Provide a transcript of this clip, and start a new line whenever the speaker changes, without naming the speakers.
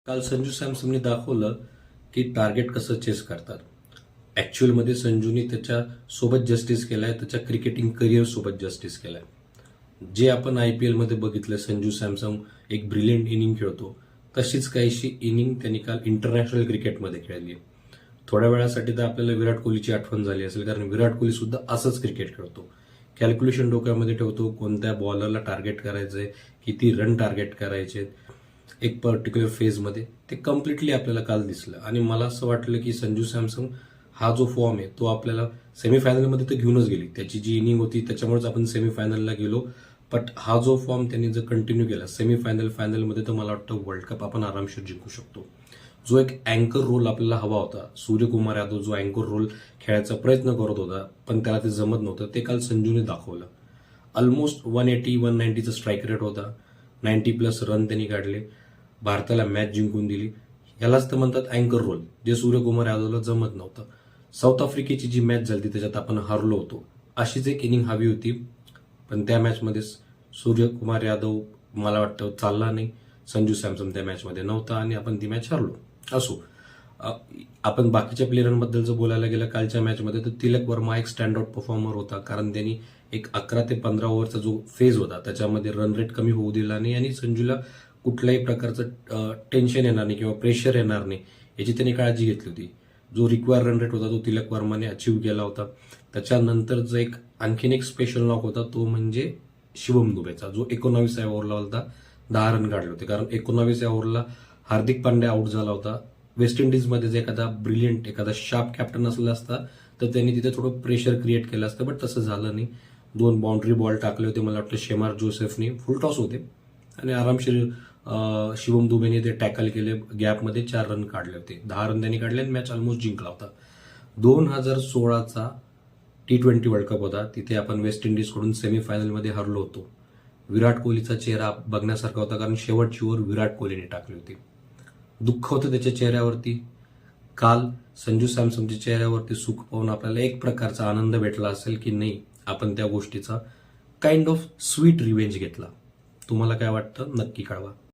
काल संजू सॅमसनने दाखवलं की टार्गेट कसं चेस करतात. ऍक्च्युअलमध्ये संजूने त्याच्या सोबत जस्टिस केलाय, त्याच्या क्रिकेटिंग करिअर सोबत जस्टिस केलाय. जे आपण IPL मध्ये बघितलं, संजू सॅमसन एक ब्रिलियंट इनिंग खेळतो, तशीच काहीशी इनिंग त्यांनी काल इंटरनॅशनल क्रिकेटमध्ये खेळली. थोड्या वेळासाठी तर आपल्याला विराट कोहलीची आठवण झाली असेल, कारण विराट कोहली सुद्धा असंच क्रिकेट खेळतो. कॅल्क्युलेशन डोक्यामध्ये ठेवतो, कोणत्या बॉलरला टार्गेट करायचंय, किती रन टार्गेट करायचे एक पर्टिक्युलर फेजमध्ये, ते कम्प्लिटली आपल्याला काल दिसलं. आणि मला असं वाटलं की संजू सॅमसन हा जो फॉर्म आहे तो आपल्याला सेमीफायनलमध्ये तर घेऊनच गेली. त्याची जी इनिंग होती त्याच्यामुळेच आपण सेमीफायनलला गेलो. बट हा जो फॉर्म त्यांनी जर कंटिन्यू केला सेमीफायनल फायनलमध्ये, तर मला वाटतं वर्ल्ड कप आपण आरामशीर जिंकू शकतो. जो एक अँकर रोल आपल्याला हवा होता, सूर्यकुमार यादव जो अँकर रोल खेळायचा प्रयत्न करत होता पण त्याला ते जमत नव्हतं, ते काल संजूने दाखवलं. ऑलमोस्ट 180-190चा स्ट्राईक रेट होता, 90+ रन त्यांनी काढले, भारताला मॅच जिंकून दिली. यालाच तर म्हणतात अँकर रोल, जे सूर्यकुमार यादवला जमत नव्हतं. साऊथ आफ्रिकेची जी मॅच झाली त्याच्यात आपण हारलो होतो, अशीच एक इनिंग हवी होती. पण त्या मॅचमध्ये सूर्यकुमार यादव मला वाटतं चालला नाही, संजू सॅमसन त्या मॅचमध्ये नव्हता आणि आपण ती मॅच हारलो. असो, आपण बाकीच्या प्लेयरांबद्दल जर बोलायला गेलं कालच्या मॅचमध्ये, तर तिलक वर्मा एक स्टँड आउट परफॉर्मर होता, कारण त्यांनी एक 11 ते 15 ओव्हरचा जो फेज होता त्याच्यामध्ये रन रेट कमी होऊ दिला नाही आणि संजूला कुठल्याही प्रकारचं टेन्शन येणार नाही किंवा प्रेशर येणार नाही याची त्यांनी काळजी घेतली होती. जो रिक्वायर रन रेट होता तो तिलक वर्माने अचीव्ह केला होता. त्याच्यानंतर जो आणखीन एक स्पेशल नॉक होता तो म्हणजे शिवम दुबेचा, जो 19व्या ओव्हरला होता, 10 रन काढले होते. कारण 19व्या ओव्हरला हार्दिक पांड्या आउट झाला होता. वेस्ट इंडिजमध्ये जर एखादा ब्रिलियंट, एखादा शार्प कॅप्टन असला असता तर त्यांनी तिथे थोडं प्रेशर क्रिएट केलं असतं, बट तसं झालं नाही. 2 बाउंड्री बॉल टाकले होते, मला वाटतं शेमार जोसेफने, फुल टॉस होते आणि आरामशीर शिवम दुबेने ते टॅकल केले, गॅपमध्ये 4 रन काढले होते. 10 रन त्यांनी काढले आणि मॅच ऑलमोस्ट जिंकला होता. 2016चा T20 वर्ल्ड कप होता, तिथे आपण वेस्ट इंडिजकडून सेमीफायनलमध्ये हरलो होतो. विराट कोहलीचा चेहरा बघण्यासारखा होता, कारण शेवटची ओव्हर विराट कोहलीने टाकली होती. दुःख होतं त्याच्या चेहऱ्यावरती. काल संजू सॅमसनच्या चेहऱ्यावरती सुख पाहून आपल्याला एक प्रकारचा आनंद भेटला असेल की नाही, आपण त्या गोष्टीचा काइंड ऑफ स्वीट रिव्हेंज घेतला. तुम्हाला काय वाटतं नक्की कळवा.